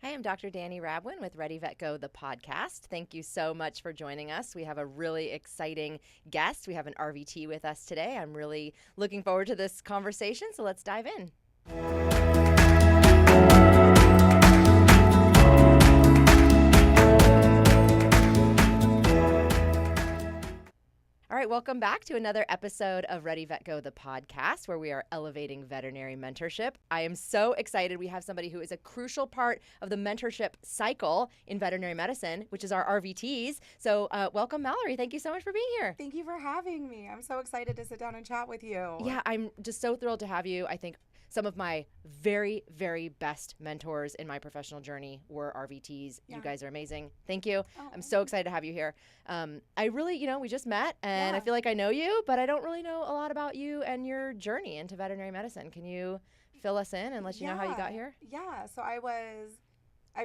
Hi, I'm Dr. Danny Rabwin with Ready Vet Go, the podcast. Thank you so much for joining us. We have a really exciting guest. We have an RVT with us today. I'm really looking forward to this conversation, so let's dive in. All right, welcome back to another episode of Ready Vet Go, the podcast, where we are elevating veterinary mentorship. I am so excited. We have somebody who is a crucial part of the mentorship cycle in veterinary medicine, which is our RVTs. So welcome, Mallory. Thank you so much for being here. Thank you for having me. I'm so excited to sit down and chat with you. Yeah, I'm just so thrilled to have you. I think some of my very, very best mentors in my professional journey were RVTs. Yeah. You guys are amazing. Thank you. Oh. I'm so excited to have you here. I really, we just met and I Yeah. feel like I know you, but I don't really know a lot about you and your journey into veterinary medicine. Can you fill us in and let you know how you got here? Yeah, so I've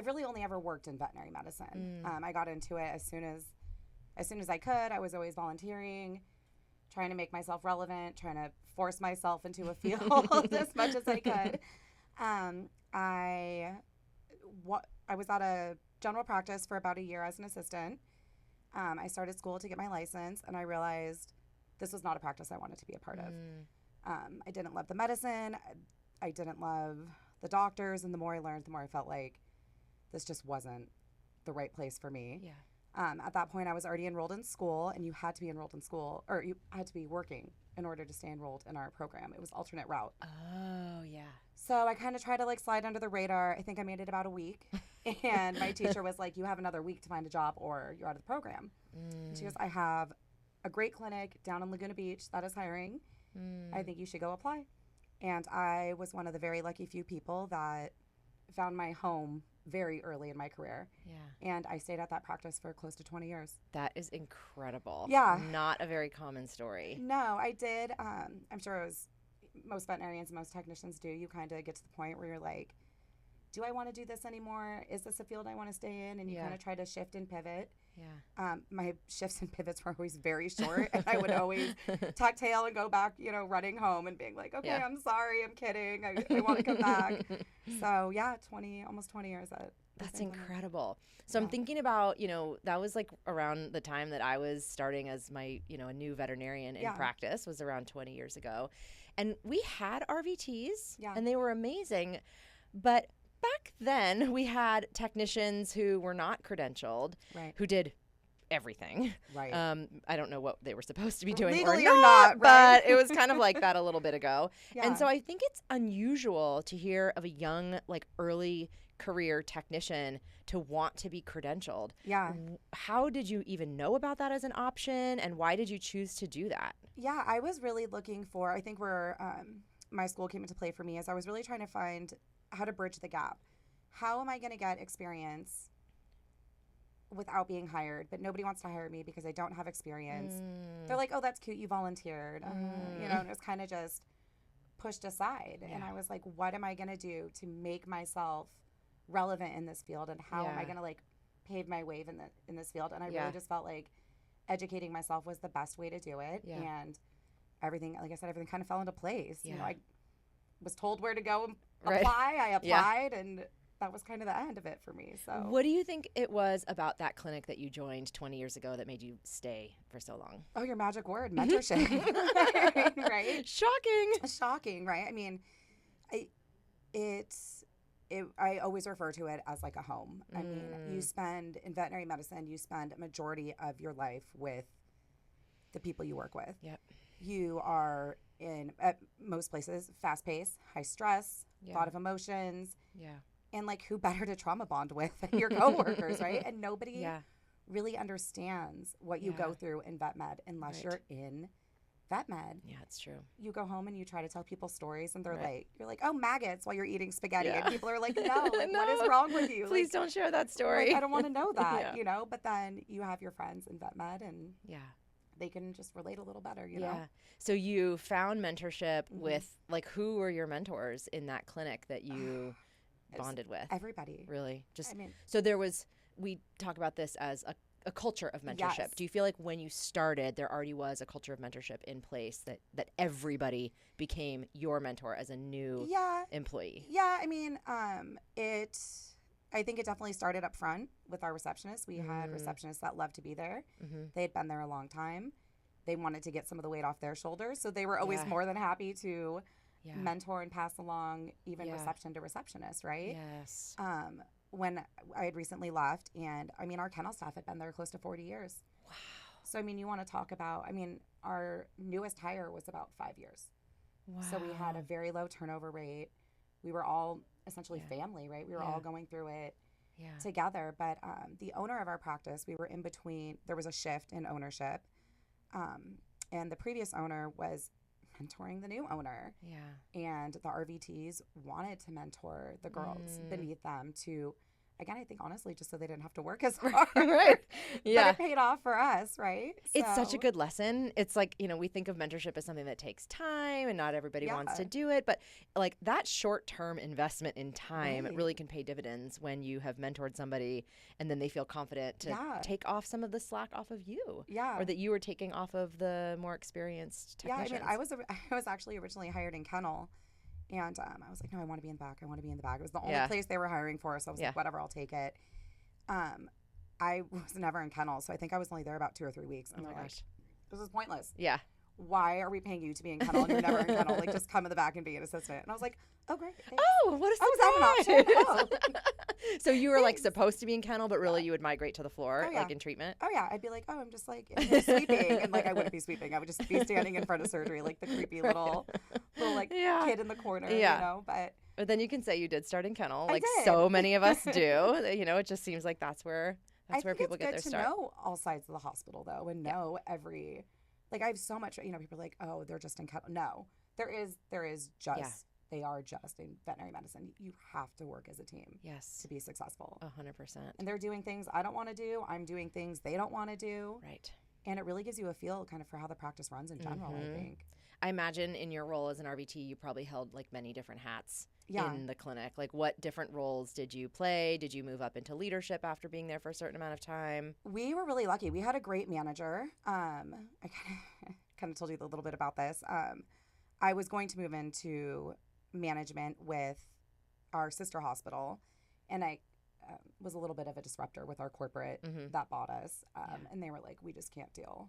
really only ever worked in veterinary medicine. I got into it as soon as I could. I was always volunteering, trying to make myself relevant, trying to force myself into a field as much as I could. I was at a general practice for about a year as an assistant. I started school to get my license, and I realized this was not a practice I wanted to be a part of. I didn't love the medicine. I didn't love the doctors, and the more I learned, the more I felt like this just wasn't the right place for me. Yeah. At that point, I was already enrolled in school, and you had to be enrolled in school, or you had to be working in order to stay enrolled in our program. It was alternate route. Oh, yeah. So I kind of tried to slide under the radar. I think I made it about a week. And my teacher was like, you have another week to find a job or you're out of the program. And she goes, I have a great clinic down in Laguna Beach that is hiring. I think you should go apply. And I was one of the very lucky few people that found my home very early in my career. Yeah. And I stayed at that practice for close to 20 years. That is incredible. Yeah. Not a very common story. No, I did. I'm sure it was most veterinarians and most technicians do. You kind of get to the point where you're like, do I want to do this anymore? Is this a field I want to stay in? And you kind of try to shift and pivot. Yeah. My shifts and pivots were always very short, and I would always tuck tail and go back, running home and being like, okay, I'm sorry, I'm kidding. I want to come back. So yeah, almost 20 years at That's incredible. So I'm thinking about, that was around the time that I was starting as my, a new veterinarian in practice was around 20 years ago. And we had RVTs and they were amazing. But back then we had technicians who were not credentialed, who did everything. Right. I don't know what they were supposed to be doing legally or not, but it was kind of like that a little bit ago. Yeah. And so I think it's unusual to hear of a young, early career technician to want to be credentialed. Yeah. How did you even know about that as an option, and why did you choose to do that? Yeah, I was really looking for, I think where my school came into play for me is I was really trying to find how to bridge the gap. How am I going to get experience without being hired, but nobody wants to hire me because I don't have experience. They're like, oh, that's cute, you volunteered. And it was kind of just pushed aside. And I was like, what am I going to do to make myself relevant in this field, and how am I going to pave my way in this field? And I really just felt like educating myself was the best way to do it. And everything, like I said, everything kind of fell into place. I was told where to go and apply. I applied, and that was kind of the end of it for me. So what do you think it was about that clinic that you joined 20 years ago that made you stay for so long? Oh, your magic word, mentorship. Right? Shocking, right? I mean, I always refer to it as like a home. I mean, in veterinary medicine, you spend a majority of your life with the people you work with. Yep. You are at most places, fast-paced, high stress, a lot of emotions. Yeah. And who better to trauma bond with than your coworkers, right? And nobody really understands what you go through in vet med unless you're in vet med. Yeah, it's true. You go home and you try to tell people stories, and you're like, oh, maggots while you're eating spaghetti. And people are like, no, what is wrong with you? Please don't share that story. I don't want to know that, But then you have your friends in vet med, and they can just relate a little better, you know? So you found mentorship with, who were your mentors in that clinic that you bonded with? Everybody. Really? So we talk about this as a culture of mentorship. Yes. Do you feel like when you started, there already was a culture of mentorship in place that everybody became your mentor as a new employee? Yeah, I mean, I think it definitely started up front with our receptionists. We had receptionists that loved to be there. They had been there a long time. They wanted to get some of the weight off their shoulders. So they were always more than happy to mentor and pass along even reception to receptionist, right? Yes. When I had recently left, and I mean, our kennel staff had been there close to 40 years. Wow. So, I mean, you want to talk about, I mean, our newest hire was about 5 years. Wow. So we had a very low turnover rate. We were all essentially family, right? We were all going through it together. But the owner of our practice, we were in between, there was a shift in ownership. And the previous owner was mentoring the new owner. Yeah. And the RVTs wanted to mentor the girls beneath them to, again, I think honestly, just so they didn't have to work as hard. Right. Yeah. But it paid off for us, right? It's such a good lesson. It's like, you know, we think of mentorship as something that takes time and not everybody wants to do it. But like that short-term investment in time really can pay dividends when you have mentored somebody and then they feel confident to take off some of the slack off of you. Yeah. Or that you were taking off of the more experienced technicians. Yeah, I mean, I was actually originally hired in kennel. And I was like, no, I want to be in the back. I want to be in the back. It was the only place they were hiring for. So I was like, whatever, I'll take it. I was never in kennel. So I think I was only there about 2 or 3 weeks. And they're like, this is pointless. Yeah. Why are we paying you to be in kennel and you're never in kennel? Like, just come in the back and be an assistant. And I was like, oh, great. Thanks. Oh, what a surprise. Oh, is that an option? Oh. So you were like supposed to be in kennel, but really you would migrate to the floor, like in treatment? Oh, yeah. I'd be like, oh, I'm just like in here sweeping. And like, I wouldn't be sweeping. I would just be standing in front of surgery, like the creepy little like kid in the corner, you know? But then you can say you did start in kennel, like so many of us do. You know, it just seems like that's where people get their start. I think it's good to know all sides of the hospital, though, and know every, like, I have so much, you know, people are like, oh, they're just in kennel. No, there is just, they are just in veterinary medicine. You have to work as a team to be successful. 100%. And they're doing things I don't want to do. I'm doing things they don't want to do. Right. And it really gives you a feel kind of for how the practice runs in general, I think. I imagine in your role as an RVT, you probably held like many different hats in the clinic. Like what different roles did you play? Did you move up into leadership after being there for a certain amount of time? We were really lucky. We had a great manager. I kind of told you a little bit about this. I was going to move into management with our sister hospital, and I was a little bit of a disruptor with our corporate that bought us. And they were like, we just can't deal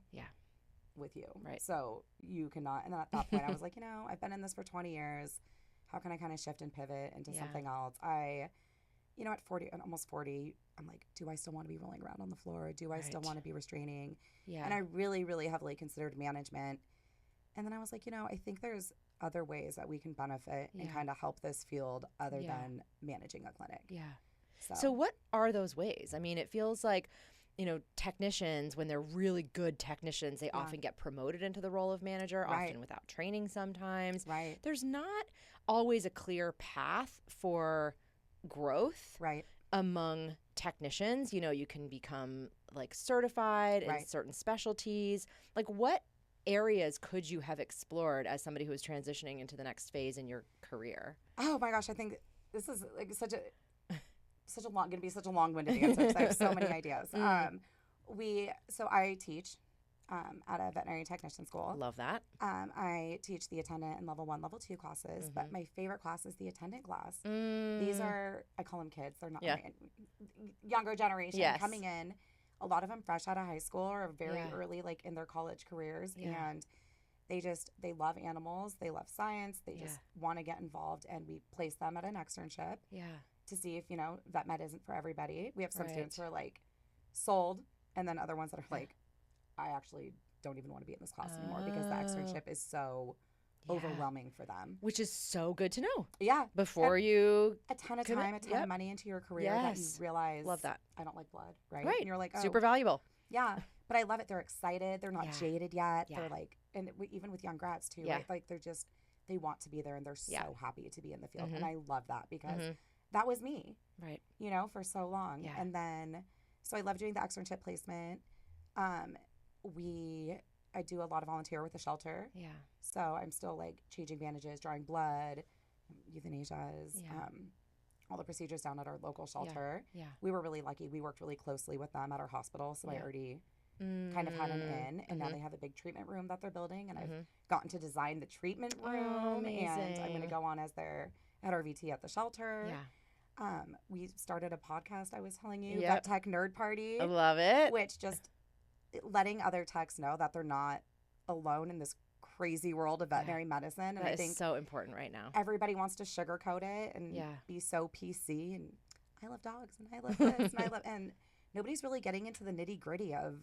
with you. Right. So you cannot. And then at that point, I was like, you know, I've been in this for 20 years. How can I kind of shift and pivot into something else? You know, at 40, almost 40, I'm like, do I still want to be rolling around on the floor? Do I still want to be restraining? Yeah. And I really, really heavily considered management. And then I was like, you know, I think there's other ways that we can benefit and kind of help this field other than managing a clinic. Yeah. So what are those ways? I mean, it feels like, you know, technicians, when they're really good technicians, they often get promoted into the role of manager, often without training sometimes. Right. There's not always a clear path for growth among technicians. You know, you can become like certified in certain specialties. Like what areas could you have explored as somebody who is transitioning into the next phase in your career? Oh my gosh, I think this is like such a long-winded answer because I have so many ideas. So I teach at a veterinary technician school. Love that. I teach the attendant and level 1, level 2 classes, but my favorite class is the attendant class. These are, I call them kids. They're not younger generation coming in. A lot of them fresh out of high school or very early, like in their college careers. And they love animals. They love science. They just want to get involved. And we place them at an externship to see if, you know, vet med isn't for everybody. We have some students who are like sold, and then other ones that are like, I actually don't even want to be in this class anymore because the externship is so overwhelming for them. Which is so good to know. Yeah. Before you a ton of time, a ton of money into your career that you realize, love that. I don't like blood, right? And you're like, oh. Super valuable. Yeah. But I love it. They're excited. They're not jaded yet. They're like, and even with young grads too, right? Like they want to be there and they're so happy to be in the field. And I love that because that was me, you know, for so long. And then, so I love doing the externship placement. I do a lot of volunteer with the shelter. Yeah. So I'm still like changing bandages, drawing blood, euthanasias, all the procedures down at our local shelter. Yeah. We were really lucky. We worked really closely with them at our hospital. So I already kind of had an in. And now they have a big treatment room that they're building. And I've gotten to design the treatment room. And I'm going to go on as their at RVT at the shelter. Yeah. we started a podcast, I was telling you, Yep. that Tech Nerd Party. I love it. Which just letting other techs know that they're not alone in this crazy world of veterinary medicine. And That I is think so important right now. everybody wants to sugarcoat it and be so PC. And I love dogs and I love this and nobody's really getting into the nitty gritty of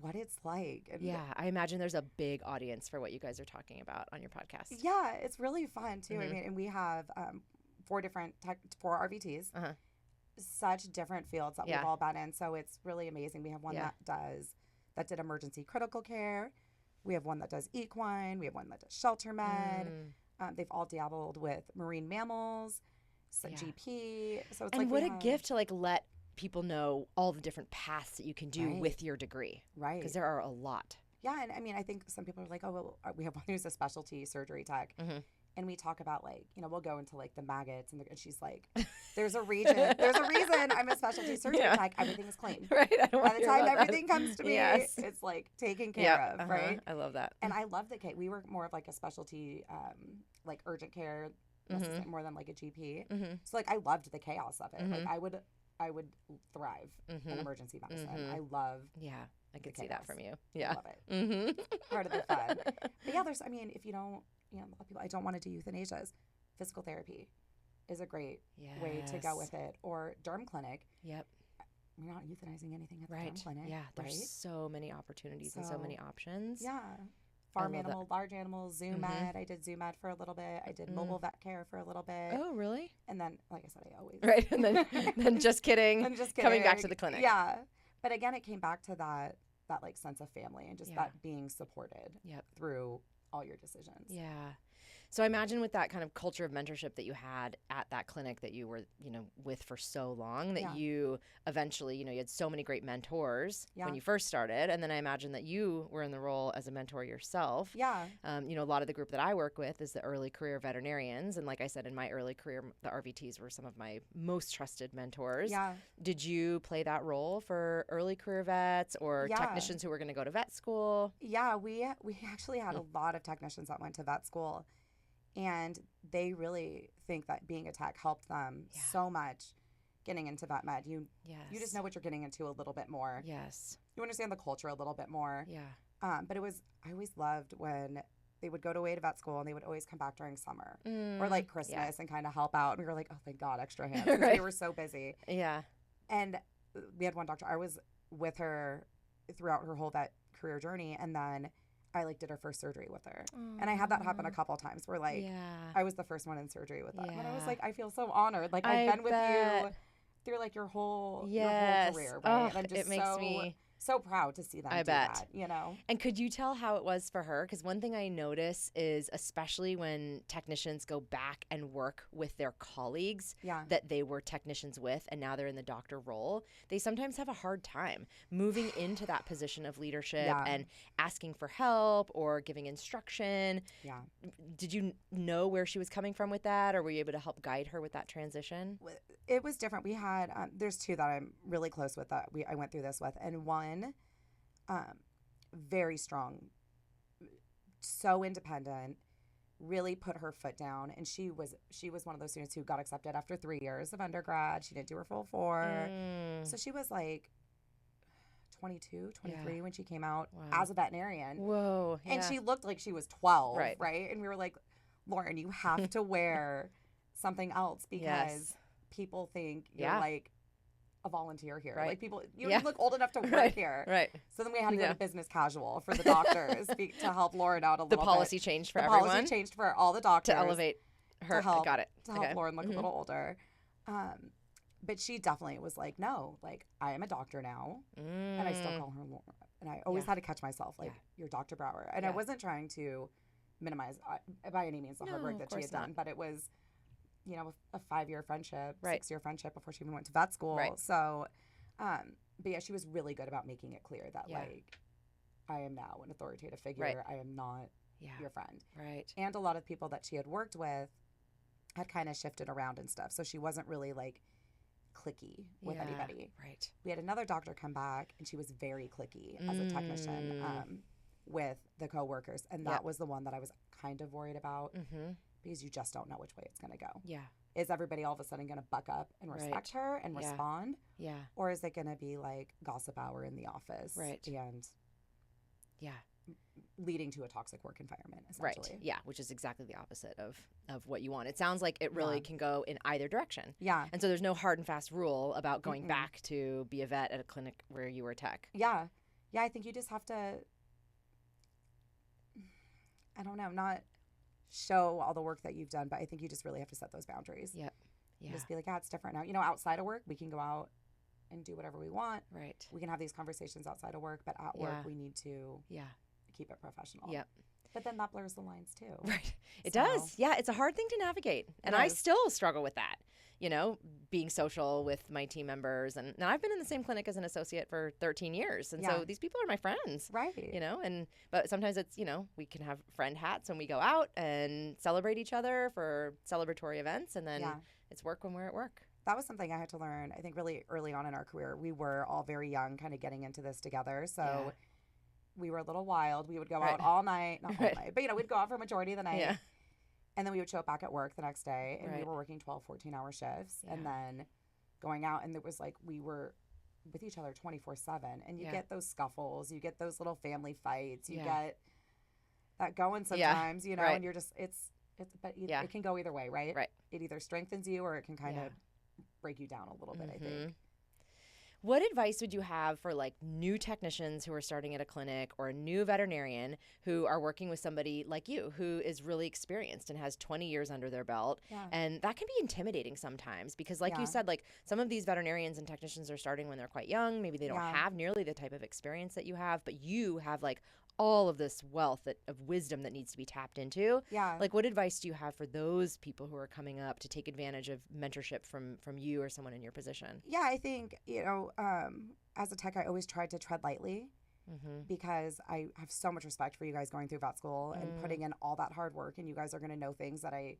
what it's like. And I imagine there's a big audience for what you guys are talking about on your podcast. Yeah, it's really fun too. I mean, and we have 4 RVTs. Such different fields that we've all been in. So it's really amazing. We have one that did emergency critical care. We have one that does equine. We have one that does shelter med. They've all dabbled with marine mammals, GP. So it's what a gift to let people know all the different paths that you can do with your degree. Right. Because there are a lot. Yeah. And I mean, I think some people are like, oh, well, we have one who's a specialty surgery tech. And we talk about we'll go into the maggots and she's like, there's a reason I'm a specialty surgery tech. Everything is clean. Right. By the time everything comes to me, it's taken care of. Right. I love that. And I love the K. We were more of a specialty, urgent care, more than a GP. So I loved the chaos of it. I would thrive in emergency medicine. I love. Yeah. I could see that from you. Yeah. I love it. Part of the fun. But yeah, if you don't, a lot of people, I don't want to do euthanasias. Physical therapy is a great way to go with it. Or derm clinic. Yep. We're not euthanizing anything at the derm clinic. Yeah. There's so many opportunities and so many options. Yeah. Farm animal, large animals, zoo med. I did zoo med for a little bit. I did mobile vet care for a little bit. Oh, really? And then, like I said, I always. Right. And then just kidding. Coming back to the clinic. Yeah. But again, it came back to that sense of family and just that being supported through all your decisions. Yeah. So I imagine with that kind of culture of mentorship that you had at that clinic that you were, with for so long, that you eventually, you had so many great mentors when you first started. And then I imagine that you were in the role as a mentor yourself. Yeah. A lot of the group that I work with is the early career veterinarians. And like I said, in my early career, the RVTs were some of my most trusted mentors. Yeah. Did you play that role for early career vets or technicians who were going to go to vet school? Yeah, we actually had a lot of technicians that went to vet school. And they really think that being a tech helped them so much getting into vet med. You just know what you're getting into a little bit more. Yes. You understand the culture a little bit more. Yeah. But I always loved when they would go away to vet school and they would always come back during summer or Christmas and kind of help out. And we were like, oh, thank God, extra hands. Because they were so busy. Yeah. And we had one doctor. I was with her throughout her whole vet career journey. And then I did her first surgery with her. Aww. And I had that happen a couple times where I was the first one in surgery with them. Yeah. And I was I feel so honored. I've been with you through your whole career, right? And I'm just it makes me so proud to see them do that, And could you tell how it was for her? Because one thing I notice is, especially when technicians go back and work with their colleagues that they were technicians with and now they're in the doctor role, they sometimes have a hard time moving into that position of leadership and asking for help or giving instruction. Yeah. Did you know where she was coming from with that, or were you able to help guide her with that transition? It was different. We had, there's 2 that I'm really close with that I went through this with, and one, very strong, so independent, really put her foot down. And she was one of those students who got accepted after 3 years of undergrad. She didn't do her full 4. So she was 22, 23 when she came out as a veterinarian. Whoa. Yeah. And she looked like she was 12, right? And we were like, Lauren, you have to wear something else because people think you're a volunteer here. Right. People, you look old enough to work here. Right. So then we had to go to business casual for the doctors to help Lauren out a little bit. The policy changed for everyone. The policy changed for all the doctors. To elevate her. Got it. To help Lauren look a little older. But she definitely was no, I am a doctor now. And I still call her Lauren. And I always had to catch myself, you're Dr. Brower. And I wasn't trying to minimize by any means the hard work that she had done. But it was, a 5-year friendship, 6-year friendship before she even went to vet school. Right. So, but yeah, she was really good about making it clear that I am now an authoritative figure. Right. I am not your friend. Right. And a lot of people that she had worked with had kind of shifted around and stuff. So she wasn't really clicky with anybody. Right. We had another doctor come back and she was very clicky as a technician with the coworkers. And that was the one that I was kind of worried about because you just don't know which way it's going to go. Yeah. is everybody all of a sudden going to buck up and respect her and respond? Yeah. Or is it going to be like gossip hour in the office? Right. And leading to a toxic work environment, essentially. Right. Yeah, which is exactly the opposite of what you want. It sounds like it really can go in either direction. Yeah. And so there's no hard and fast rule about going back to be a vet at a clinic where you were a tech. Yeah. Yeah, I think you just have to, I don't know, not show all the work that you've done, but I think you just really have to set those boundaries. Yep. Yeah. Just be like, yeah, it's different now. You know, outside of work, we can go out and do whatever we want. Right. We can have these conversations outside of work, but at work, we need to keep it professional. Yep. But then that blurs the lines too. Right. It does. Yeah. It's a hard thing to navigate. And I still struggle with that, you know, being social with my team members. And now I've been in the same clinic as an associate for 13 years. And so these people are my friends. Right. You know, but sometimes it's, you know, we can have friend hats when we go out and celebrate each other for celebratory events. And then it's work when we're at work. That was something I had to learn, I think, really early on in our career. We were all very young, kind of getting into this together. So we were a little wild. We would go out all night, not all night, but, you know, we'd go out for a majority of the night. Yeah. And then we would show up back at work the next day, and we were working 12, 14-hour shifts. Yeah. And then going out, and it was like we were with each other 24/7. And you get those scuffles. You get those little family fights. You get that going sometimes, you know, and you're just, but it can go either way, right? Right. It either strengthens you or it can kind of break you down a little bit, I think. What advice would you have for like new technicians who are starting at a clinic or a new veterinarian who are working with somebody like you who is really experienced and has 20 years under their belt? Yeah. And that can be intimidating sometimes because like you said, like some of these veterinarians and technicians are starting when they're quite young. Maybe they don't have nearly the type of experience that you have, but you have like all of this wealth of wisdom that needs to be tapped into. Yeah. Like what advice do you have for those people who are coming up to take advantage of mentorship from you or someone in your position? Yeah, I think, you know, as a tech, I always tried to tread lightly because I have so much respect for you guys going through vet school and putting in all that hard work, and you guys are going to know things that I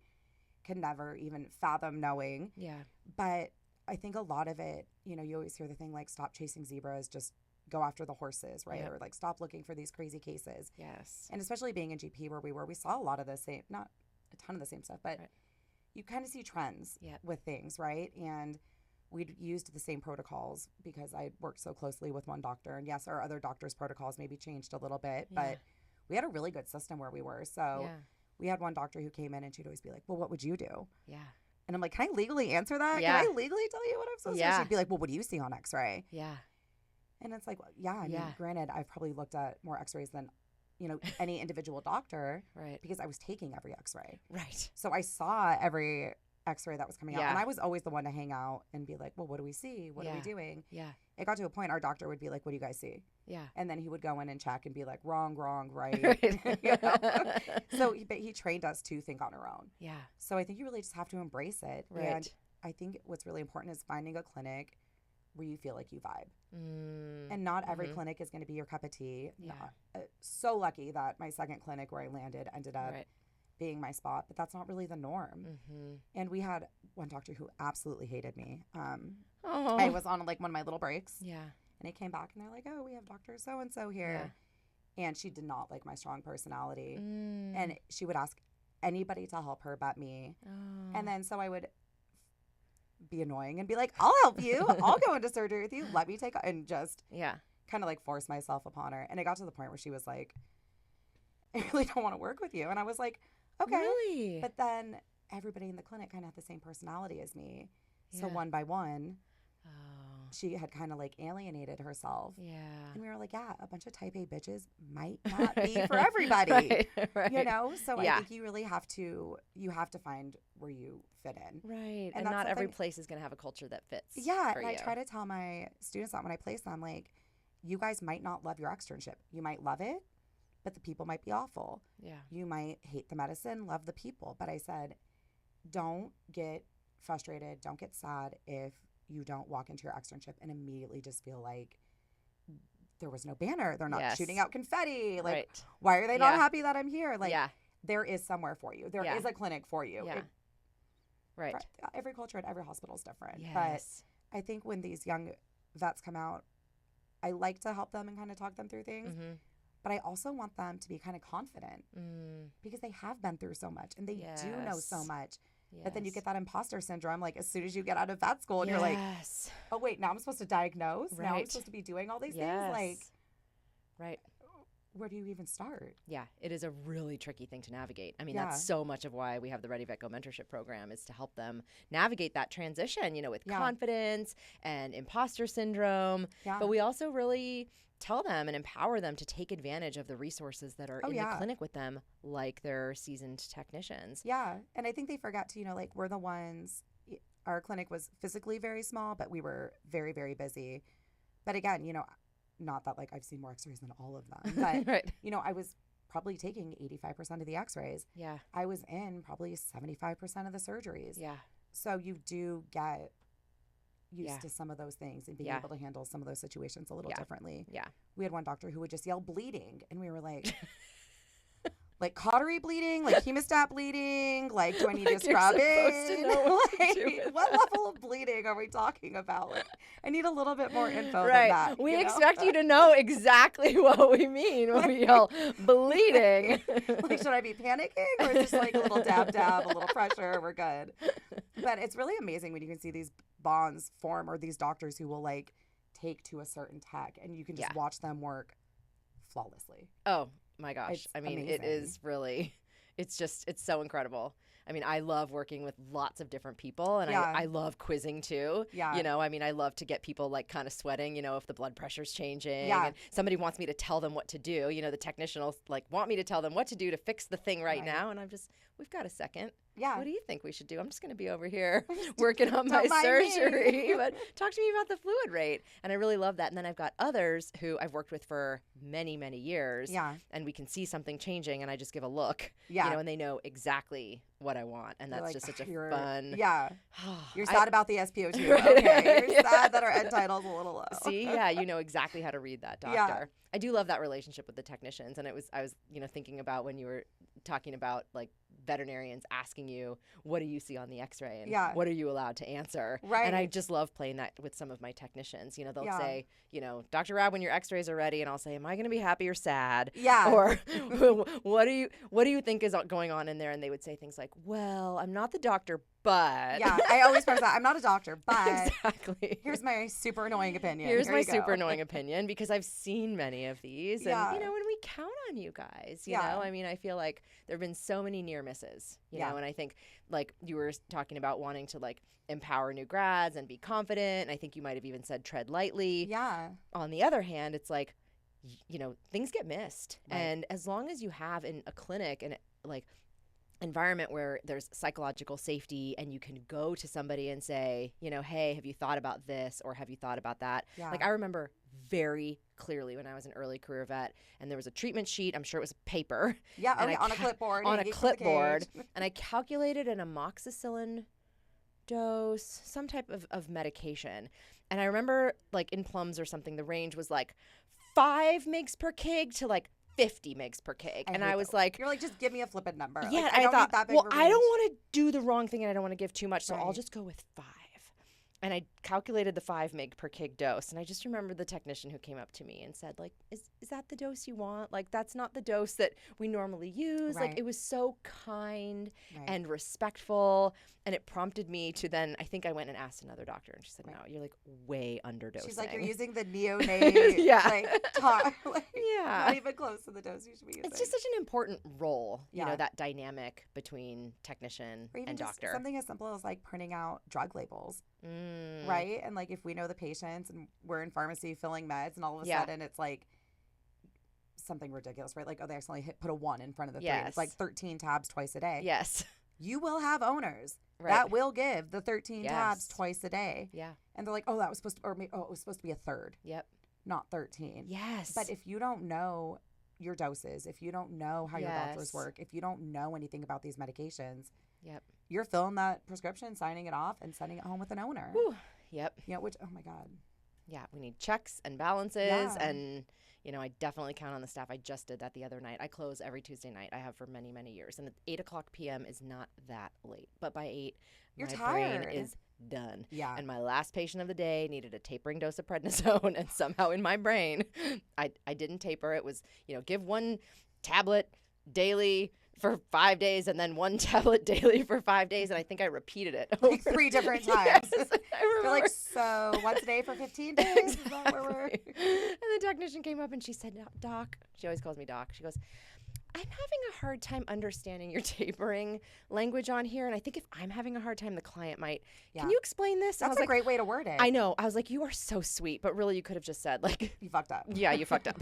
can never even fathom knowing. Yeah. But I think a lot of it, you know, you always hear the thing like stop chasing zebras, just go after the horses, right? Yep. Or like stop looking for these crazy cases. Yes. And especially being in GP where we saw a lot of the same, not a ton of the same stuff, but you kind of see trends with things, right? And we'd used the same protocols because I worked so closely with one doctor. And yes, our other doctors' protocols maybe changed a little bit, but we had a really good system where we were. So we had one doctor who came in and she'd always be like, well, what would you do? Yeah. And I'm like, can I legally answer that? Yeah. Can I legally tell you what I'm supposed to do? She'd be like, well, what do you see on x-ray? Yeah. And it's like, I mean, granted, I've probably looked at more x-rays than, you know, any individual doctor. Right. Because I was taking every x-ray. Right. So I saw every x-ray that was coming out. And I was always the one to hang out and be like, well, what do we see? What are we doing? Yeah. It got to a point our doctor would be like, what do you guys see? Yeah. And then he would go in and check and be like, wrong, right. You know? So, but he trained us to think on our own. Yeah. So I think you really just have to embrace it. Right. And I think what's really important is finding a clinic where you feel like you vibe. And not every clinic is going to be your cup of tea. Yeah. So lucky that my second clinic where I landed ended up being my spot, but that's not really the norm. And we had one doctor who absolutely hated me. I was on like one of my little breaks. Yeah. And I came back and they're like, oh, we have Dr. So-and-so here. Yeah. And she did not like my strong personality. And she would ask anybody to help her but me. And then so I would be annoying and be like, I'll help you. I'll go into surgery with you. Let me take, and just kind of like force myself upon her. And it got to the point where she was like, I really don't want to work with you. And I was like, okay. Really? But then everybody in the clinic kind of had the same personality as me. So one by one, she had kind of like alienated herself. Yeah. And we were like, yeah, a bunch of type A bitches might not be for everybody. Right. You know? So I think you really have to find where you fit in. Right. And not every place is going to have a culture that fits. Yeah. And I try to tell my students that when I place them, like, you guys might not love your externship. You might love it, but the people might be awful. Yeah. You might hate the medicine, love the people. But I said, don't get frustrated. Don't get sad if you don't walk into your externship and immediately just feel like there was no banner. They're not shooting out confetti. Like, why are they not happy that I'm here? Like, there is somewhere for you. There is a clinic for you. Yeah. Every culture at every hospital is different. Yes. But I think when these young vets come out, I like to help them and kind of talk them through things. But I also want them to be kind of confident because they have been through so much and they do know so much. But then you get that imposter syndrome, like as soon as you get out of vet school and you're like, oh, wait, now I'm supposed to diagnose? Right. Now I'm supposed to be doing all these things? Like, right. Where do you even start? Yeah, it is a really tricky thing to navigate. I mean, that's so much of why we have the Ready Vet Go mentorship program, is to help them navigate that transition, with confidence and imposter syndrome. Yeah. But we also really tell them and empower them to take advantage of the resources that are in the clinic with them, like their seasoned technicians. Yeah, and I think they forget to, like, we're the ones, our clinic was physically very small, but we were very, very busy. But again, not that like I've seen more x-rays than all of them, but right. I was probably taking 85% of the x-rays. Yeah. I was in probably 75% of the surgeries. Yeah. So you do get used to some of those things and being able to handle some of those situations a little differently. Yeah. We had one doctor who would just yell bleeding, and we were like, like cautery bleeding, like hemostat bleeding, like do I need to scrub it? What level of bleeding are we talking about? Like, I need a little bit more info than that. We expect you to know exactly what we mean when we yell bleeding. Like, should I be panicking, or is it just like a little dab, a little pressure, we're good? But it's really amazing when you can see these bonds form, or these doctors who will like take to a certain tech, and you can just watch them work flawlessly. Oh, my gosh. It's amazing. It is really, it's so incredible. I mean, I love working with lots of different people, and I love quizzing too. Yeah. I mean, I love to get people like kind of sweating, if the blood pressure's changing and somebody wants me to tell them what to do, the technician will like want me to tell them what to do to fix the thing right now. And we've got a second. Yeah. What do you think we should do? I'm just going to be over here working on my surgery. But talk to me about the fluid rate. And I really love that. And then I've got others who I've worked with for many, many years. Yeah. And we can see something changing, and I just give a look. Yeah. And they know exactly what I want. And that's like, just such a fun. Yeah. You're sad about the SpO2. Right? Okay. You're sad that our end title's a little low. See? Yeah. You know exactly how to read that, doctor. Yeah. I do love that relationship with the technicians. And I was, thinking about when you were talking about like veterinarians asking you, what do you see on the x-ray, and what are you allowed to answer? Right. And I just love playing that with some of my technicians. They'll say, Dr. Rabwin, your x-rays are ready, and I'll say, am I going to be happy or sad? Yeah. Or what do you think is going on in there? And they would say things like, well, I'm not the doctor, but. Yeah, I always preface that. I'm not a doctor, but. Exactly. Here's my super annoying opinion. Here's my super annoying opinion, because I've seen many of these. And, when we count on you guys, you know, I mean, I feel like there have been so many near misses, you know, and I think like you were talking about wanting to like empower new grads and be confident. And I think you might have even said tread lightly. Yeah. On the other hand, it's like, things get missed. Right. And as long as you have in a clinic and like environment where there's psychological safety, and you can go to somebody and say, hey, have you thought about this, or have you thought about that? Yeah. Like I remember very clearly when I was an early career vet, and there was a treatment sheet. I'm sure it was paper. Yeah, on a clipboard. On a clipboard. And I calculated an amoxicillin dose, some type of medication. And I remember like in plums or something, the range was like 5 mgs per kg to like 50 mgs per kg. And I was like, you're like, just give me a flippin' number. Yeah, like, I thought, that big well, I don't want to do the wrong thing, and I don't want to give too much, so Right. I'll just go with 5. And I calculated the 5 mg per kg dose. And I just remember the technician who came up to me and said, like, is that the dose you want? Like, that's not the dose that we normally use. Right. Like, it was so kind and respectful. And it prompted me to then, I think I went and asked another doctor, and she said, no, you're like way underdosing. She's like, you're using the neonate, not even close to the dose you should be using. It's just such an important role, you know, that dynamic between technician and doctor. Something as simple as like printing out drug labels, right? And like if we know the patients and we're in pharmacy filling meds, and all of a sudden it's like something ridiculous, right? Like, oh, they accidentally put a 1 in front of the 3. It's like 13 tabs twice a day. Yes. You will have owners that will give the 13 tabs twice a day. Yeah. And they're like, oh, that was supposed to, it was supposed to be a third. Yep. Not 13. Yes. But if you don't know your doses, if you don't know how your doctors work, if you don't know anything about these medications, you're filling that prescription, signing it off, and sending it home with an owner. Whew. Yep. Yeah, which, oh my God. Yeah, we need checks and balances, and I definitely count on the staff. I just did that the other night. I close every Tuesday night. I have for many, many years, and at 8:00 p.m. is not that late. But by 8, my brain is done. Yeah. And my last patient of the day needed a tapering dose of prednisone, and somehow in my brain, I didn't taper. It was give 1 tablet daily for 5 days and then 1 tablet daily for 5 days. And I think I repeated it like 3 different times. Yes, I remember. You're like, so once a day for 15 days? Exactly. Is that where we're... And the technician came up and she said, Doc, she always calls me Doc. She goes, I'm having a hard time understanding your tapering language on here. And I think if I'm having a hard time, the client might. Yeah. Can you explain this? That's a great way to word it. I know. I was like, you are so sweet. But really, you could have just said, like. You fucked up. Yeah, you fucked up.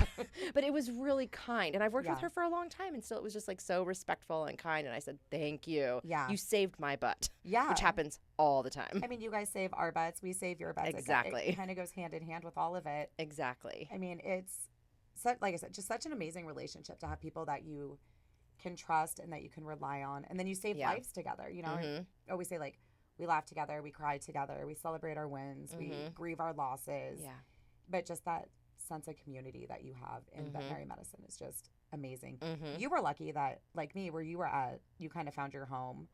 But it was really kind. And I've worked with her for a long time. And still, it was just like so respectful and kind. And I said, thank you. Yeah. You saved my butt. Yeah. Which happens all the time. I mean, you guys save our butts. We save your butts. Exactly. It kind of goes hand in hand with all of it. Exactly. I mean, it's, like I said, just such an amazing relationship to have people that you can trust and that you can rely on, and then you save lives together. You know, I always say, like, we laugh together, we cry together, we celebrate our wins, we grieve our losses. Yeah. But just that sense of community that you have in veterinary medicine is just amazing. You were lucky that, like me, where you were at, you kind of found your home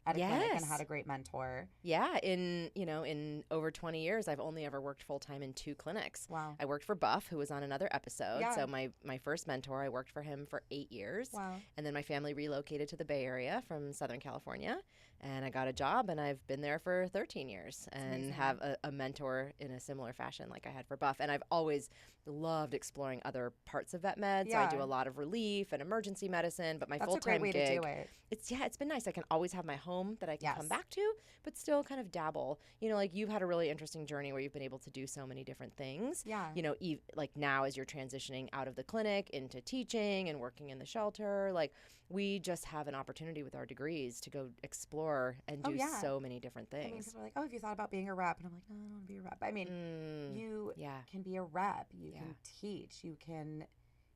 at a clinic and had a great mentor. Yeah, in over 20 years, I've only ever worked full-time in 2 clinics. Wow. I worked for Buff, who was on another episode. Yeah. So my first mentor, I worked for him for 8 years. Wow. And then my family relocated to the Bay Area from Southern California. And I got a job, and I've been there for 13 years and have a mentor in a similar fashion like I had for Buff. And I've always loved exploring other parts of vet med. So I do a lot of relief and emergency medicine, but my full-time gig. That's a great way to do it. It's been nice. I can always have my home that I can come back to, but still kind of dabble. You know, like you've had a really interesting journey where you've been able to do so many different things. Yeah. You know, like now as you're transitioning out of the clinic into teaching and working in the shelter, like we just have an opportunity with our degrees to go explore and do so many different things. I mean, people are like, oh, have you thought about being a rep? And I'm like, no, I don't want to be a rep. I mean, you can be a rep. You can teach. You can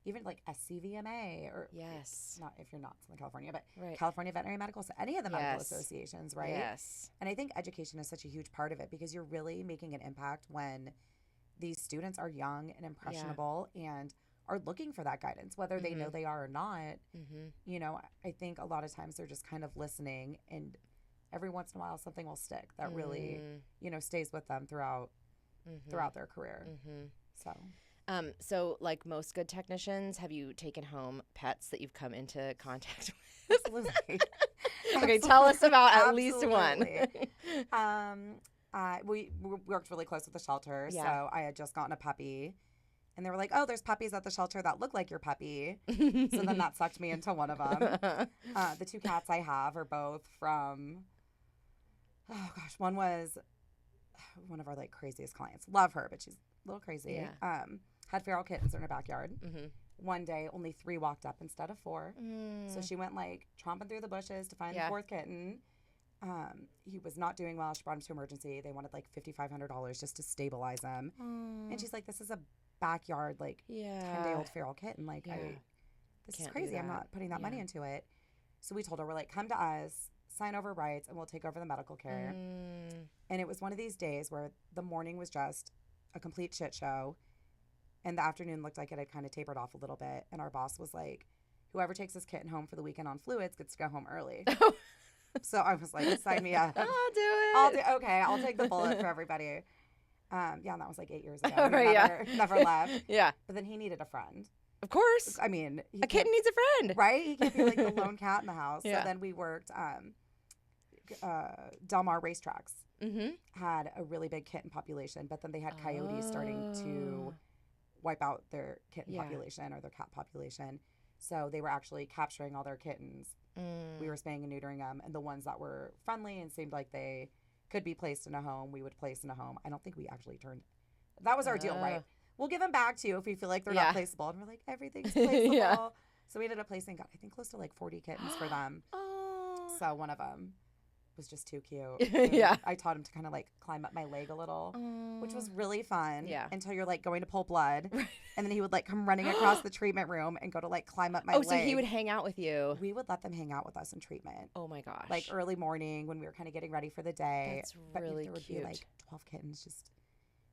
even like SCVMA or not if you're not in California, but California Veterinary Medical, any of the medical associations, right? Yes. And I think education is such a huge part of it because you're really making an impact when these students are young and impressionable and are looking for that guidance, whether they know they are or not. You know, I think a lot of times they're just kind of listening, and every once in a while something will stick that really, you know, stays with them throughout their career. So like most good technicians, have you taken home pets that you've come into contact with? Absolutely. Okay, tell us about at least one. We worked really close with the shelter, so I had just gotten a puppy. And they were like, oh, there's puppies at the shelter that look like your puppy. So then that sucked me into one of them. The 2 cats I have are both from, one was one of our like craziest clients. Love her, but she's a little crazy. Yeah. Had feral kittens in her backyard. One day, only 3 walked up instead of 4. So she went like tromping through the bushes to find the 4th kitten. He was not doing well. She brought him to emergency. They wanted like $5,500 just to stabilize him. And she's like, this is a backyard, like 10-day-old feral kitten. Like, this is crazy. I'm not putting that money into it. So we told her, we're like, come to us, sign over rights, and we'll take over the medical care. And it was one of these days where the morning was just a complete shit show. And the afternoon looked like it had kind of tapered off a little bit. And our boss was like, whoever takes this kitten home for the weekend on fluids gets to go home early. So I was like, sign me up. I'll do it. Okay, I'll take the bullet for everybody. And that was like 8 years ago. Never left. Yeah. But then he needed a friend. Of course. I mean, a kitten needs a friend. Right? He can't be like the lone cat in the house. So then we worked Del Mar racetracks. Had a really big kitten population, but then they had coyotes starting to wipe out their kitten population or their cat population. So they were actually capturing all their kittens. We were spaying and neutering them. And the ones that were friendly and seemed like they could be placed in a home, we would place in a home. I don't think we actually turned. That was our deal, right? We'll give them back to you if we feel like they're not placeable. And we're like, everything's placeable. So we ended up placing, I think, close to like 40 kittens for them. So one of them was just too cute. I taught him to kind of like climb up my leg a little, which was really fun. Until you're like going to pull blood. And then he would like come running across the treatment room and go to like climb up my leg. Oh, so he would hang out with you. We would let them hang out with us in treatment. Oh my gosh. Like early morning when we were kind of getting ready for the day. That's really cute. There would be like 12 kittens just.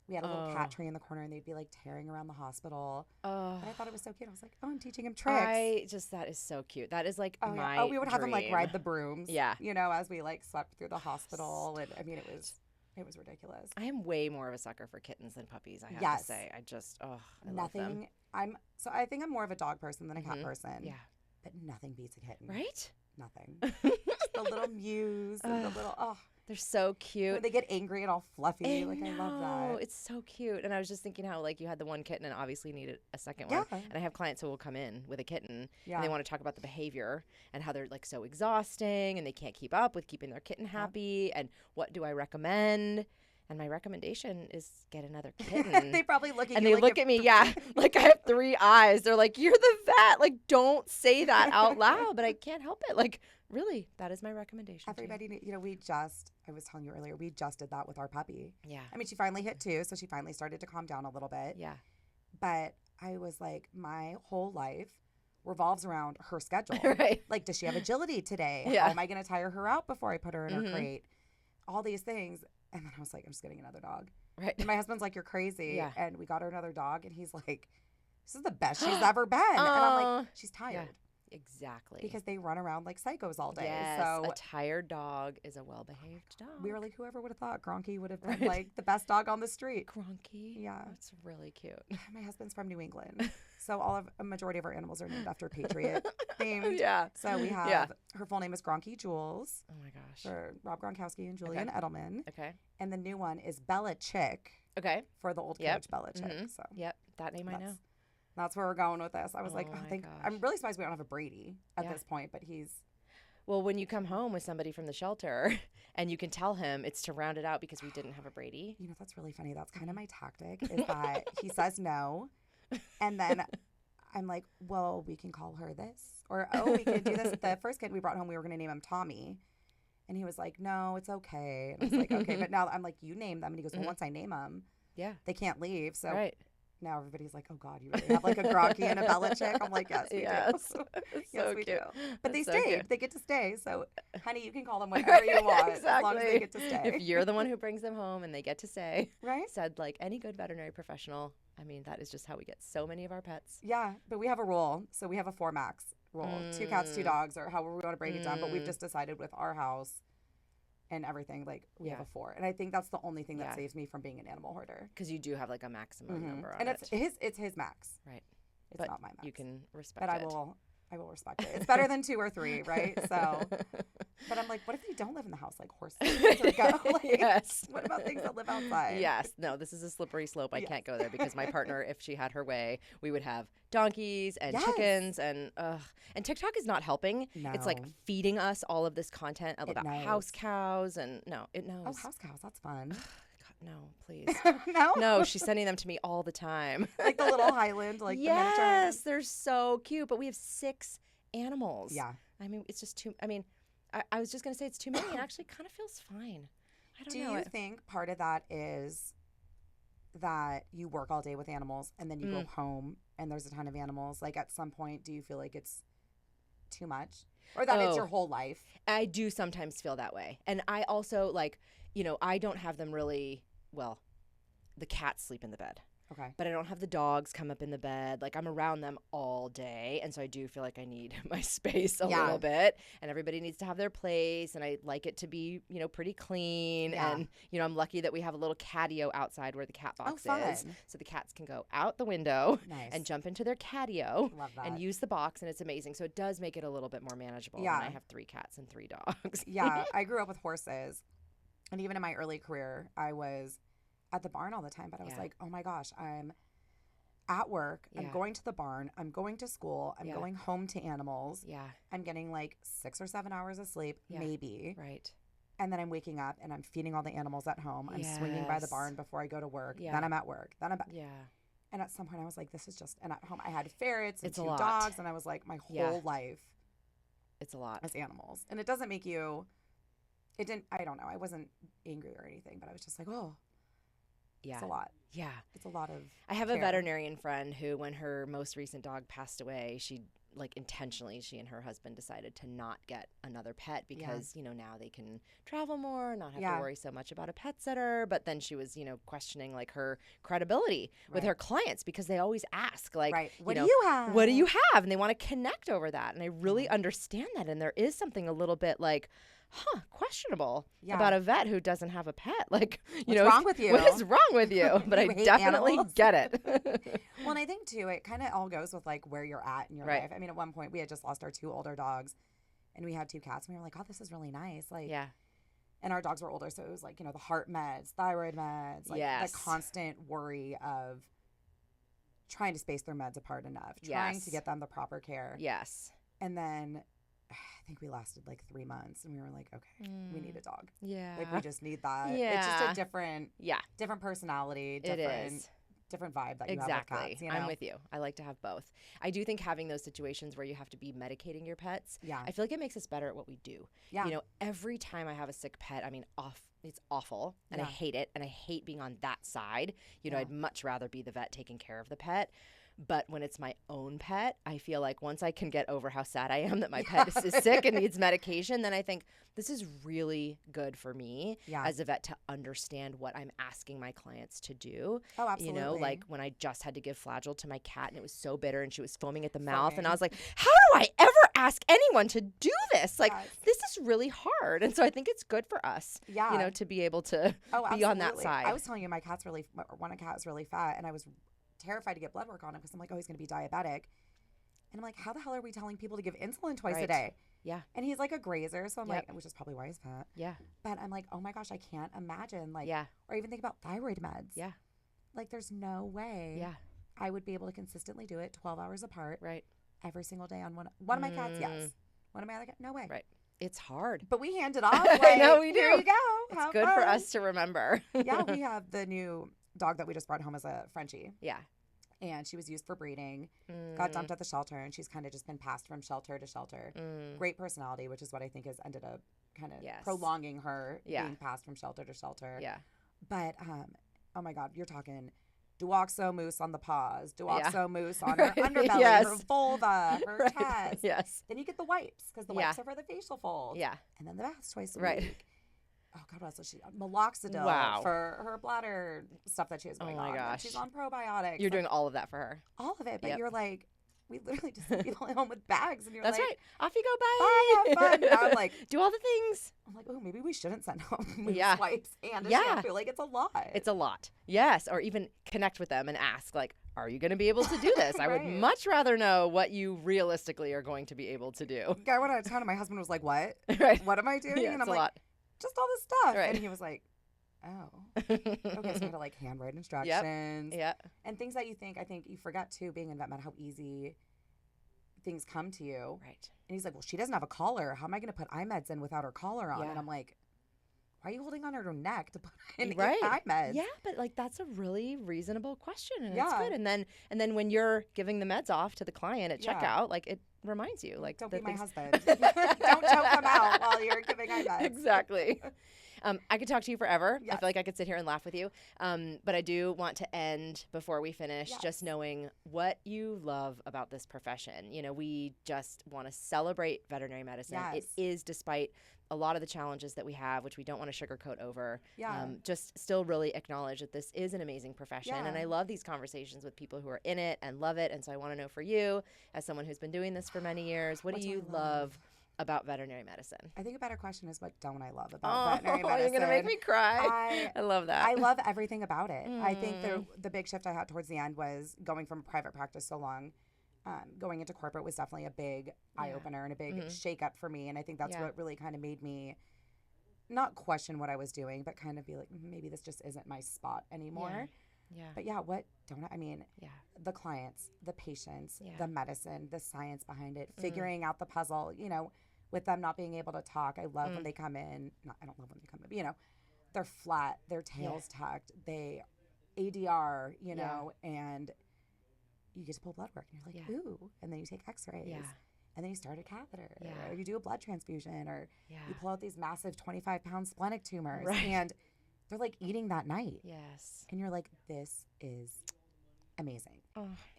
We had a little cat tree in the corner, and they'd be like tearing around the hospital. And I thought it was so cute. I was like, oh, I'm teaching him tricks. That is so cute. That is like my we would have him like ride the brooms. You know, as we like swept through the hospital. And I mean, it was ridiculous. I am way more of a sucker for kittens than puppies, I have to say. I just, I love them. I think I'm more of a dog person than a cat person. Yeah. But nothing beats a kitten. Right? Nothing. Just the little mews and the little, they're so cute. When they get angry and all fluffy. I love that. It's so cute. And I was just thinking how, like, you had the one kitten and obviously needed a second one. And I have clients who will come in with a kitten and they want to talk about the behavior and how they're, like, so exhausting and they can't keep up with keeping their kitten happy. And what do I recommend? And my recommendation is get another kitten. They probably look at you and they look at me, like I have 3 eyes. They're like, you're the vet. Like, don't say that out loud. But I can't help it. Like, really, that is my recommendation. Everybody, I was telling you earlier, we just did that with our puppy. Yeah. I mean, she finally hit 2, so she finally started to calm down a little bit. Yeah. But I was like, my whole life revolves around her schedule. Right. Like, does she have agility today? Yeah. How am I going to tire her out before I put her in her crate? All these things. And then I was like, I'm just getting another dog. Right. And my husband's like, you're crazy. Yeah. And we got her another dog, and he's like, this is the best she's ever been. And I'm like, she's tired. Yeah. Exactly. Because they run around like psychos all day. Yes, so a tired dog is a well-behaved dog. We were like, whoever would have thought Gronky would have been like the best dog on the street. Gronky? Yeah. It's really cute. My husband's from New England. So a majority of our animals are named after Patriot themed. Yeah. So we have, her full name is Gronky Jules. Oh my gosh. For Rob Gronkowski and Julian Edelman. Okay. And the new one is Bella Chick. Okay. For the old coach Bella Chick. So yep. That name I know. That's where we're going with this. I was like, gosh. I'm really surprised we don't have a Brady at this point, but he's. Well, when you come home with somebody from the shelter and you can tell him it's to round it out because we didn't have a Brady. You know, that's really funny. That's kind of my tactic is that he says no. And then I'm like, well, we can call her this. Or, we can do this. The first kid we brought home, we were going to name him Tommy. And he was like, no, it's okay. And I was like, okay. But now I'm like, you name them. And he goes, well, once I name them, they can't leave. So. Right. Now everybody's like, oh, God, you really have like a Gronky and a Bella Chick? I'm like, yes, we do. Yes, we do. But they stay. So they get to stay. So, honey, you can call them whatever you want as long as they get to stay. If you're the one who brings them home and they get to stay. Right? Said like any good veterinary professional, I mean, that is just how we get so many of our pets. Yeah, but we have a rule. So we have a 4 max rule. 2 cats, 2 dogs, or however we want to break it down. But we've just decided with our house and everything, like, we have a 4. And I think that's the only thing that saves me from being an animal hoarder. Because you do have, like, a maximum number on and it. And it's his max. Right. It's not my max. You can respect it. But I will respect it. It's better than 2 or 3, right? So, but I'm like, what if they don't live in the house, like horses? Yes. What about things that live outside? Yes. No, this is a slippery slope. I can't go there because my partner, if she had her way, we would have donkeys and chickens and TikTok is not helping. No. It's like feeding us all of this content about house cows and it knows. Oh, house cows. That's fun. God, no, please. No? No, she's sending them to me all the time. Like the little Highland, like the miniature. Yes, they're so cute. But we have 6 animals. Yeah. I mean, it's just too, I was just going to say it's too many. It actually kind of feels fine. I don't know. Do you think part of that is that you work all day with animals and then you go home and there's a ton of animals? Like at some point, do you feel like it's too much? Or that it's your whole life? I do sometimes feel that way. And I also I don't have them really, the cats sleep in the bed. Okay. But I don't have the dogs come up in the bed. Like I'm around them all day. And so I do feel like I need my space a little bit. And everybody needs to have their place. And I like it to be, pretty clean. Yeah. And, I'm lucky that we have a little catio outside where the cat box is. So the cats can go out the window and jump into their catio and use the box. And it's amazing. So it does make it a little bit more manageable. Yeah. And I have 3 cats and 3 dogs. Yeah. I grew up with horses. And even in my early career, I was at the barn all the time, but I was like, oh my gosh, I'm at work, I'm going to the barn, I'm going to school, I'm going home to animals. Yeah. I'm getting like 6 or 7 hours of sleep, maybe. Right. And then I'm waking up and I'm feeding all the animals at home. I'm swinging by the barn before I go to work. Yeah. Then I'm at work. Then I'm back. Yeah. And at some point I was like, this is just, and at home I had ferrets and 2 dogs, and I was like, my whole life. It's a lot. As animals. And it doesn't make you, I don't know, I wasn't angry or anything, but I was just like, oh. Yeah. It's a lot. Yeah. It's a lot of I have a veterinarian friend who, when her most recent dog passed away, she intentionally, she and her husband decided to not get another pet because, now they can travel more, not have to worry so much about a pet sitter. But then she was, questioning her credibility with her clients because they always ask what do you have? What do you have? And they want to connect over that. And I really understand that. And there is something a little bit questionable about a vet who doesn't have a pet. Like, what's wrong with you? What is wrong with you? But I definitely get it. Well, and I think too, it kind of all goes with like where you're at in your life. I mean, at one point we had just lost our 2 older dogs and we had 2 cats and we were like, oh, this is really nice. Like, and our dogs were older. So it was like, you know, the heart meds, thyroid meds, like the constant worry of trying to space their meds apart enough, trying to get them the proper care. Yes. And then I think we lasted like 3 months and we were like, okay, we need a dog. Yeah. Like we just need that. Yeah. It's just a different personality, different vibe that you have with cats, you know? I'm with you. I like to have both. I do think having those situations where you have to be medicating your pets, I feel like it makes us better at what we do. Yeah. You know, every time I have a sick pet, I mean, it's awful and I hate it and I hate being on that side. You know, I'd much rather be the vet taking care of the pet. But when it's my own pet, I feel like once I can get over how sad I am that my pet is sick and needs medication, then I think this is really good for me as a vet to understand what I'm asking my clients to do. Oh, absolutely. You know, like when I just had to give Flagyl to my cat and it was so bitter and she was foaming at the mouth. And I was like, how do I ever ask anyone to do this? Like, this is really hard. And so I think it's good for us, you know, to be able to be on that side. I was telling you my cat's one cat is really fat and I was terrified to get blood work on him because I'm like, oh, he's going to be diabetic. And I'm like, how the hell are we telling people to give insulin twice a day? Yeah. And he's like a grazer. So I'm like, which is probably why he's fat. Yeah. But I'm like, oh my gosh, I can't imagine. Like, or even think about thyroid meds. Yeah. Like, there's no way I would be able to consistently do it 12 hours apart. Right. Every single day on one of my cats, yes. One of my other cats, no way. Right. It's hard. But we hand it off. Like, I know we do. Here you go. It's good for us to remember. Yeah, we have the new dog that we just brought home as a Frenchie. Yeah. And she was used for breeding, got dumped at the shelter, and she's kind of just been passed from shelter to shelter. Great personality, which is what I think has ended up kind of prolonging her being passed from shelter to shelter. Yeah. But, oh my God, you're talking Duoxo mousse on the paws, Duoxo mousse on her underbelly, her vulva, her chest. Yes. Then you get the wipes, because the wipes are for the facial fold. Yeah. And then the bath twice a week. Oh God, what else? She Maloxidil for her bladder stuff that she has going on. Oh my gosh, she's on probiotics. You're doing all of that for her. All of it, but you're like, we literally just send people home with bags, and you're That's like, right. Off you go, bye. Bye, have fun. Now I'm like, do all the things. I'm like, oh, maybe we shouldn't send home with wipes and a shampoo. Like, it's a lot. It's a lot. Yes, or even connect with them and ask, like, are you going to be able to do this? I would much rather know what you realistically are going to be able to do. I went out of town, and my husband was like, what? What am I doing? Yeah, and I'm like, lot. Just all this stuff. And he was like, oh. Okay, so I had to like handwrite instructions. Yeah. And things that I think you forget too, being in vet med, how easy things come to you. Right. And he's like, well, she doesn't have a collar. How am I going to put eye meds in without her collar on? And I'm like, why are you holding on her neck to put in eye meds? Yeah, but like that's a really reasonable question, and it's good. And then when you're giving the meds off to the client at checkout, like it reminds you, like, don't be my husband. Don't choke them out while you're giving eye meds. Exactly. I could talk to you forever. Yes. I feel like I could sit here and laugh with you. But I do want to end before we finish just knowing what you love about this profession. You know, we just want to celebrate veterinary medicine. It is, despite a lot of the challenges that we have, which we don't want to sugarcoat over, just still really acknowledge that this is an amazing profession. And I love these conversations with people who are in it and love it. And so I want to know, for you, as someone who's been doing this for many years, what do you love about veterinary medicine? I think a better question is, what don't I love about veterinary medicine? You're going to make me cry. I love that. I love everything about it. I think the big shift I had towards the end was going from private practice so long. Going into corporate was definitely a big eye-opener and a big shake-up for me. And I think that's what really kind of made me not question what I was doing, but kind of be like, maybe this just isn't my spot anymore. Yeah. But what don't I mean, the clients, the patients, the medicine, the science behind it, figuring out the puzzle, you know, with them not being able to talk. I love when they come in. I don't love when they come in, but, you know, they're flat, their tails tucked, they ADR, you know, and you get to pull blood work and you're like, ooh, and then you take x-rays and then you start a catheter or you do a blood transfusion or you pull out these massive 25-pound splenic tumors and they're like eating that night. Yes. And you're like, this is amazing.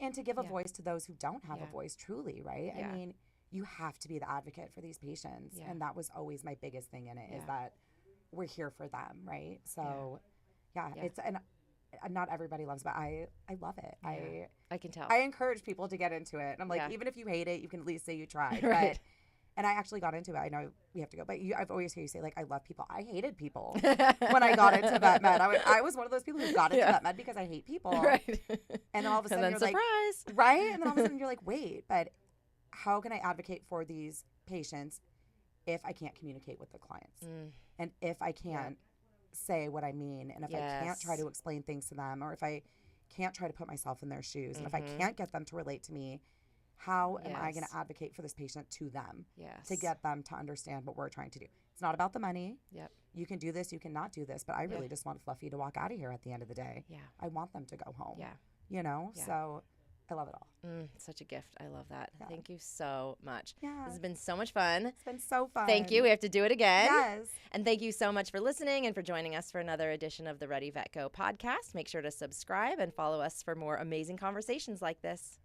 And to give a voice to those who don't have a voice, truly, right? I mean, you have to be the advocate for these patients. And that was always my biggest thing in it is that we're here for them, right? So, it's not everybody loves, but I love it. I can tell. I encourage people to get into it. And I'm like, even if you hate it, you can at least say you tried. Right. And I actually got into it. I know we have to go, but I've always heard you say, like, I love people. I hated people when I got into vet med. I was one of those people who got into vet med because I hate people. Right. And then all of a sudden you're surprise. like, right? And then all of a sudden you're like, wait, but how can I advocate for these patients if I can't communicate with the clients? And if I can't say what I mean, and if I can't try to explain things to them, or if I can't try to put myself in their shoes, and if I can't get them to relate to me, how am I going to advocate for this patient to them to get them to understand what we're trying to do? It's not about the money. You can do this, you cannot do this, but I really just want Fluffy to walk out of here at the end of the day. I want them to go home. You know? So I love it all. Such a gift. I love that. Thank you so much. Yeah. This has been so much fun. It's been so fun. Thank you. We have to do it again. Yes. And thank you so much for listening and for joining us for another edition of the Ready Vet Go podcast. Make sure to subscribe and follow us for more amazing conversations like this.